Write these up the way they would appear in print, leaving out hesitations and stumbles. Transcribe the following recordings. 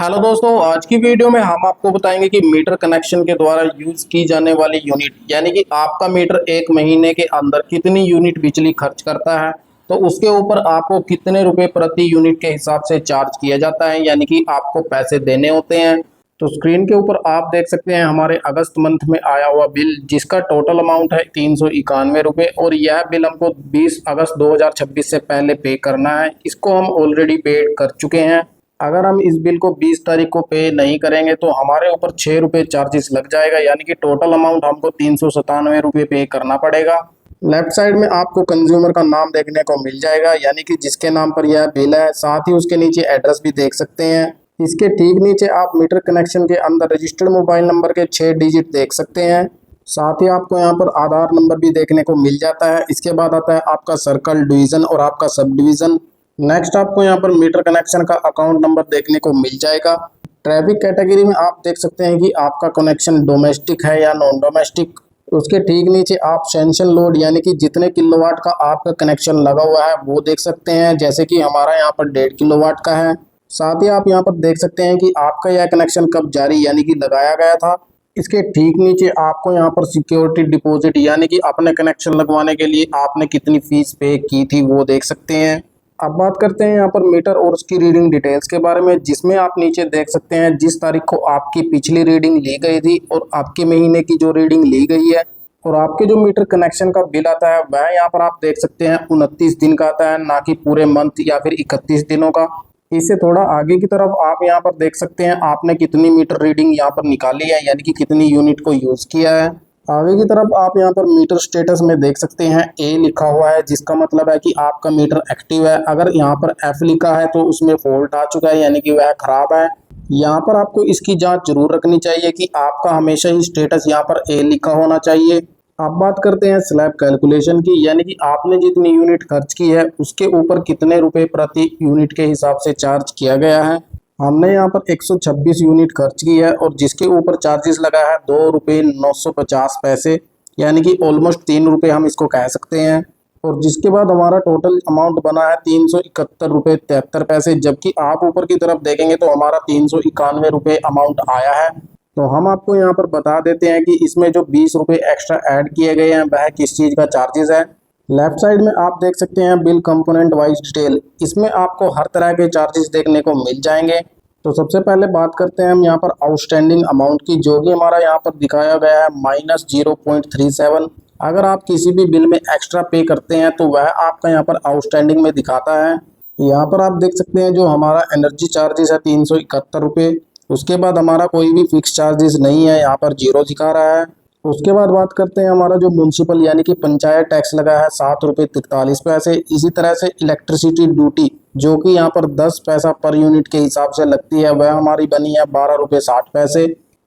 Hello दोस्तों, आज की वीडियो में हम आपको बताएंगे कि मीटर कनेक्शन के द्वारा यूज की जाने वाली यूनिट यानी कि आपका मीटर एक महीने के अंदर कितनी यूनिट बिजली खर्च करता है, तो उसके ऊपर आपको कितने रुपए प्रति यूनिट के हिसाब से चार्ज किया जाता है, यानी कि आपको पैसे देने होते हैं। तो स्क्रीन के ऊपर आप देख सकते हैं हमारे अगस्त मंथ में आया हुआ बिल, जिसका टोटल अमाउंट है 391 रुपये, और यह बिल हमको 20 अगस्त 2026 से पहले पे करना है। इसको हम ऑलरेडी पे कर चुके हैं। अगर हम इस बिल को 20 तारीख को पे नहीं करेंगे तो हमारे ऊपर 6 रुपये चार्जेस लग जाएगा, यानी कि टोटल अमाउंट हमको 397 रुपये पे करना पड़ेगा। लेफ्ट साइड में आपको कंज्यूमर का नाम देखने को मिल जाएगा, यानी कि जिसके नाम पर यह बिल है। साथ ही उसके नीचे एड्रेस भी देख सकते हैं। इसके ठीक नीचे आप मीटर कनेक्शन के अंदर रजिस्टर्ड मोबाइल नंबर के 6 डिजिट देख सकते हैं। साथ ही आपको यहाँ पर आधार नंबर भी देखने को मिल जाता है। इसके बाद आता है आपका सर्कल, डिवीजन और आपका सब डिवीजन। नेक्स्ट आपको यहाँ पर मीटर कनेक्शन का अकाउंट नंबर देखने को मिल जाएगा। ट्रैफिक कैटेगरी में आप देख सकते हैं कि आपका कनेक्शन डोमेस्टिक है या नॉन डोमेस्टिक। उसके ठीक नीचे आप सेंशन लोड यानी कि जितने किलोवाट का आपका कनेक्शन लगा हुआ है वो देख सकते हैं, जैसे कि हमारा यहाँ पर 1.5 किलोवाट का है। साथ ही आप यहाँ पर देख सकते हैं कि आपका यह कनेक्शन कब जारी यानी कि लगाया गया था। इसके ठीक नीचे आपको यहाँ पर सिक्योरिटी डिपॉजिट यानी कि अपने कनेक्शन लगवाने के लिए आपने कितनी फीस पे की थी वो देख सकते हैं। अब बात करते हैं यहाँ पर मीटर और उसकी रीडिंग डिटेल्स के बारे में, जिसमें आप नीचे देख सकते हैं जिस तारीख को आपकी पिछली रीडिंग ली गई थी और आपके महीने की जो रीडिंग ली गई है, और आपके जो मीटर कनेक्शन का बिल आता है वह यहाँ पर आप देख सकते हैं 29 दिन का आता है, ना कि पूरे मंथ या फिर 31 दिनों का। इससे थोड़ा आगे की तरफ आप यहाँ पर देख सकते हैं आपने कितनी मीटर रीडिंग यहाँ पर निकाली है, यानी कि कितनी यूनिट को यूज किया है। आगे की तरफ आप यहाँ पर मीटर स्टेटस में देख सकते हैं ए लिखा हुआ है, जिसका मतलब है कि आपका मीटर एक्टिव है। अगर यहाँ पर एफ लिखा है तो उसमें फॉल्ट आ चुका है, यानी कि वह खराब है। यहाँ पर आपको इसकी जांच जरूर रखनी चाहिए कि आपका हमेशा ही स्टेटस यहाँ पर ए लिखा होना चाहिए। अब बात करते हैं स्लैब कैलकुलेशन की, यानी कि आपने जितनी यूनिट खर्च की है उसके ऊपर कितने रुपए प्रति यूनिट के हिसाब से चार्ज किया गया है। हमने यहाँ पर 126 यूनिट खर्च की है और जिसके ऊपर चार्जेस लगा है 2 रुपये 950 पैसे, यानी कि ऑलमोस्ट 3 रुपये हम इसको कह सकते हैं। और जिसके बाद हमारा टोटल अमाउंट बना है 371 रुपये 73 पैसे, जबकि आप ऊपर की तरफ देखेंगे तो हमारा 391 रुपये अमाउंट आया है। तो हम आपको यहाँ पर बता देते हैं कि इसमें जो 20 रुपये एक्स्ट्रा ऐड किए गए हैं वह किस चीज़ का चार्जेस है। लेफ्ट साइड में आप देख सकते हैं बिल कंपोनेंट वाइज डिटेल, इसमें आपको हर तरह के चार्जेस देखने को मिल जाएंगे। तो सबसे पहले बात करते हैं हम यहाँ पर आउटस्टैंडिंग अमाउंट की, जो कि हमारा यहाँ पर दिखाया गया है -0.37। अगर आप किसी भी बिल में एक्स्ट्रा पे करते हैं तो वह आपका यहाँ पर आउटस्टैंडिंग में दिखाता है। यहाँ पर आप देख सकते हैं जो हमारा एनर्जी चार्जेस है 371 रुपये। उसके बाद हमारा कोई भी फिक्स चार्जेस नहीं है, यहाँ पर 0 दिखा रहा है। उसके बाद बात करते हैं हमारा जो म्यूनसिपल यानी कि पंचायत टैक्स लगा है 7 रुपये 43 पैसे। इसी तरह से इलेक्ट्रिसिटी ड्यूटी जो कि यहाँ पर 10 पैसा पर यूनिट के हिसाब से लगती है वह हमारी बनी है 12 रुपये 60 पैसे।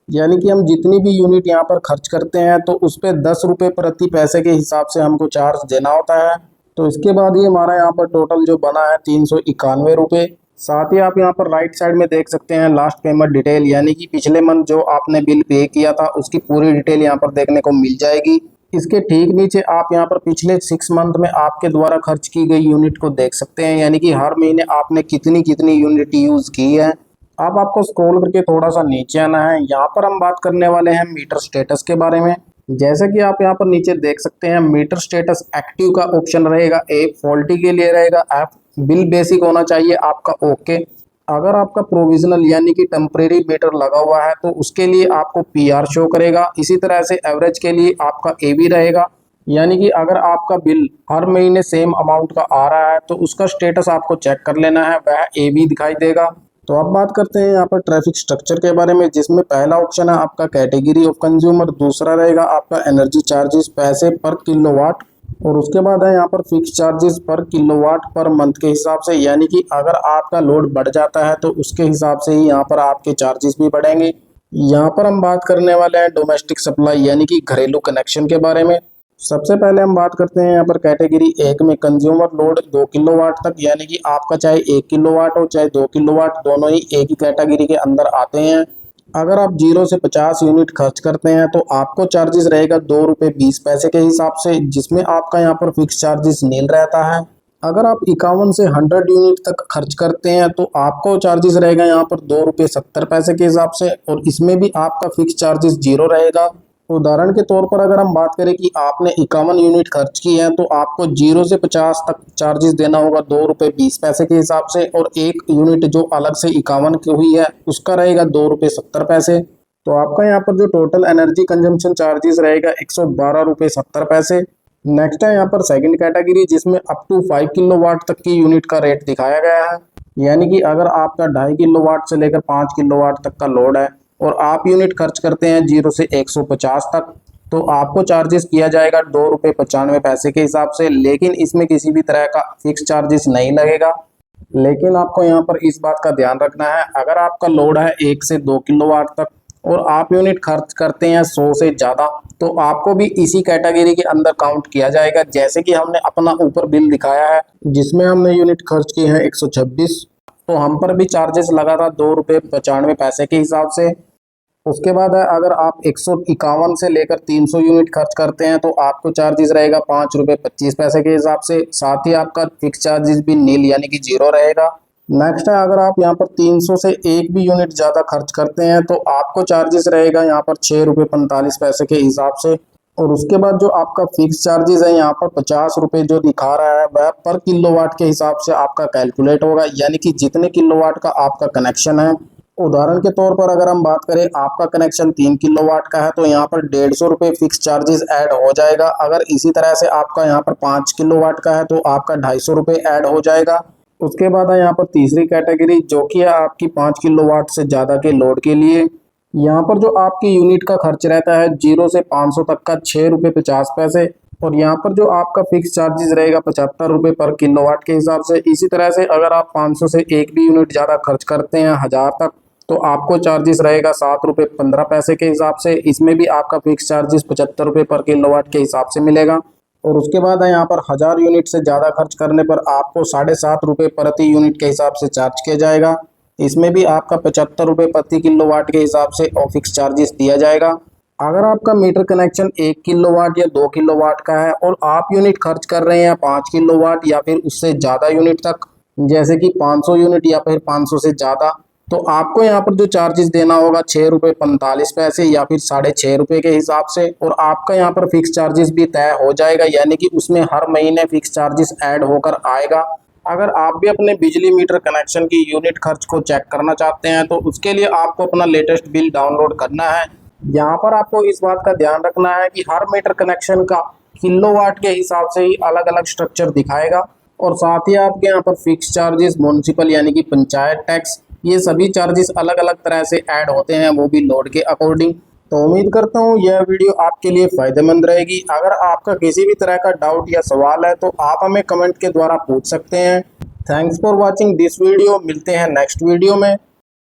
यानी कि हम जितनी भी यूनिट यहाँ पर खर्च करते हैं तो उस पर 10 रुपये प्रति पैसे के हिसाब से हमको चार्ज देना होता है। तो इसके बाद ये हमारा यहाँ पर टोटल जो बना है 391 रुपये। साथ ही आप यहाँ पर राइट साइड में देख सकते हैं लास्ट पेमेंट डिटेल, यानी कि पिछले मंथ जो आपने बिल पे किया था उसकी पूरी डिटेल यहाँ पर देखने को मिल जाएगी। इसके ठीक नीचे आप यहाँ पर पिछले 6 मंथ में आपके द्वारा खर्च की गई यूनिट को देख सकते हैं, यानी कि हर महीने आपने कितनी कितनी यूनिट यूज की है। अब आपको स्क्रॉल करके थोड़ा सा नीचे आना है। यहाँ पर हम बात करने वाले हैं मीटर स्टेटस के बारे में। जैसे कि आप यहाँ पर नीचे देख सकते हैं मीटर स्टेटस एक्टिव का ऑप्शन रहेगा ए, फॉल्टी के लिए रहेगा एफ, बिल बेसिक होना चाहिए आपका ओके। अगर आपका प्रोविजनल यानी कि टेम्परेरी मीटर लगा हुआ है तो उसके लिए आपको पीआर शो करेगा। इसी तरह से एवरेज के लिए आपका ए भी रहेगा, यानी कि अगर आपका बिल हर महीने सेम अमाउंट का आ रहा है तो उसका स्टेटस आपको चेक कर लेना है, वह ए भी दिखाई देगा। तो अब बात करते हैं यहाँ पर ट्रैफिक स्ट्रक्चर के बारे में, जिसमें पहला ऑप्शन है आपका कैटेगरी ऑफ कंज्यूमर, दूसरा रहेगा आपका एनर्जी चार्जेस पैसे पर किलोवाट, और उसके बाद है यहाँ पर फिक्स चार्जेस पर किलोवाट पर मंथ के हिसाब से, यानी कि अगर आपका लोड बढ़ जाता है तो उसके हिसाब से ही यहाँ पर आपके चार्जेस भी बढ़ेंगे। यहाँ पर हम बात करने वाले हैं डोमेस्टिक सप्लाई यानी कि घरेलू कनेक्शन के बारे में। सबसे पहले हम बात करते हैं यहाँ पर कैटेगरी 1 में कंज्यूमर लोड 2 किलोवाट तक, यानी कि आपका चाहे 1 किलोवाट हो चाहे 2 किलोवाट, दोनों ही एक ही कैटेगरी के अंदर आते हैं। अगर आप 0 से 50 यूनिट खर्च करते हैं तो आपको चार्जेस रहेगा 2 रुपये 20 पैसे के हिसाब से, जिसमें आपका यहाँ पर फिक्स चार्जेस नील रहता है। अगर आप 51 से 100 यूनिट तक खर्च करते हैं तो आपको चार्जेस रहेगा यहाँ पर ₹2.70 के हिसाब से, और इसमें भी आपका फिक्स चार्जेस जीरो रहेगा। उदाहरण के तौर पर अगर हम बात करें कि आपने 51 यूनिट खर्च की है तो आपको 0 से 50 तक चार्जेस देना होगा ₹2.20 के हिसाब से, और एक यूनिट जो अलग से 51 की हुई है उसका रहेगा ₹2.70। तो आपका यहाँ पर जो टोटल एनर्जी कंजम्पशन चार्जेस रहेगा ₹112.70। नेक्स्ट है यहाँ पर सेकंड कैटेगरी, जिसमें अप टू 5 किलोवाट तक की यूनिट का रेट दिखाया गया है। यानी कि अगर आपका 2.5 किलोवाट से लेकर 5 किलोवाट तक का लोड है और आप यूनिट खर्च करते हैं 0 से 150 तक, तो आपको चार्जेस किया जाएगा ₹2.95 के हिसाब से, लेकिन इसमें किसी भी तरह का फिक्स चार्जेस नहीं लगेगा। लेकिन आपको यहाँ पर इस बात का ध्यान रखना है, अगर आपका लोड है 1 से 2 किलोवाट तक और आप यूनिट खर्च करते हैं 100 से ज़्यादा, तो आपको भी इसी कैटेगरी के अंदर काउंट किया जाएगा। जैसे कि हमने अपना ऊपर बिल दिखाया है जिसमें हमने यूनिट खर्च की है 126, तो हम पर भी चार्जेस लगा था ₹2.95 के हिसाब से। उसके बाद है, अगर आप 151 से लेकर 300 यूनिट खर्च करते हैं तो आपको चार्जेस रहेगा ₹5.25 के हिसाब से। साथ ही आपका फिक्स चार्जेस भी नील यानी कि जीरो रहेगा। नेक्स्ट है, अगर आप यहाँ पर 300 से एक भी यूनिट ज़्यादा खर्च करते हैं तो आपको चार्जेस रहेगा यहाँ पर ₹6.45 के हिसाब से। और उसके बाद जो आपका फिक्स चार्जेस है यहाँ पर ₹50 जो दिखा रहा है वह पर किलोवाट के हिसाब से आपका कैलकुलेट होगा, यानी कि जितने किलोवाट का आपका कनेक्शन है। उदाहरण के तौर पर अगर हम बात करें, आपका कनेक्शन 3 किलोवाट का है तो यहाँ पर ₹150 फिक्स चार्जेस ऐड हो जाएगा। अगर इसी तरह से आपका यहाँ पर 5 किलोवाट का है तो आपका ₹250 ऐड हो जाएगा। उसके बाद है यहाँ पर तीसरी कैटेगरी, जो कि है आपकी 5 किलोवाट से ज़्यादा के लोड के लिए। यहाँ पर जो आपकी यूनिट का खर्च रहता है 0 से 500 तक का ₹6.50, और यहाँ पर जो आपका फिक्स चार्जेस रहेगा ₹75 पर किलोवाट के हिसाब से। इसी तरह से अगर आप 500 से एक भी यूनिट ज़्यादा खर्च करते हैं 1000 तक, तो आपको चार्जेस रहेगा ₹7.15 के हिसाब से। इसमें भी आपका फिक्स चार्जेस ₹75 पर किलोवाट के हिसाब से मिलेगा। और उसके बाद है यहाँ पर 1000 यूनिट से ज़्यादा खर्च करने पर आपको ₹7.5 प्रति यूनिट के हिसाब से चार्ज किया जाएगा। इसमें भी आपका ₹75 प्रति किलोवाट के हिसाब से और फिक्स चार्जेस दिया जाएगा। अगर आपका मीटर कनेक्शन 1 किलोवाट या 2 किलोवाट का है और आप यूनिट खर्च कर रहे हैं 5 किलोवाट या फिर उससे ज़्यादा यूनिट तक, जैसे कि 500 यूनिट या फिर 500 से ज़्यादा, तो आपको यहाँ पर जो चार्जेस देना होगा ₹6.45 या फिर ₹6.5 के हिसाब से। और आपका यहाँ पर फिक्स चार्जेस भी तय हो जाएगा, यानी कि उसमें हर महीने फिक्स चार्जेस ऐड होकर आएगा। अगर आप भी अपने बिजली मीटर कनेक्शन की यूनिट खर्च को चेक करना चाहते हैं तो उसके लिए आपको अपना लेटेस्ट बिल डाउनलोड करना है। यहाँ पर आपको इस बात का ध्यान रखना है कि हर मीटर कनेक्शन का किलोवाट के हिसाब से ही अलग अलग स्ट्रक्चर दिखाएगा, और साथ ही आपके यहाँ पर फिक्स चार्जेस, म्युनिसिपल यानी कि पंचायत टैक्स, ये सभी चार्जेस अलग अलग तरह से ऐड होते हैं, वो भी लोड के अकॉर्डिंग। तो उम्मीद करता हूँ यह वीडियो आपके लिए फ़ायदेमंद रहेगी। अगर आपका किसी भी तरह का डाउट या सवाल है तो आप हमें कमेंट के द्वारा पूछ सकते हैं। Thanks for watching this video. मिलते हैं नेक्स्ट वीडियो में।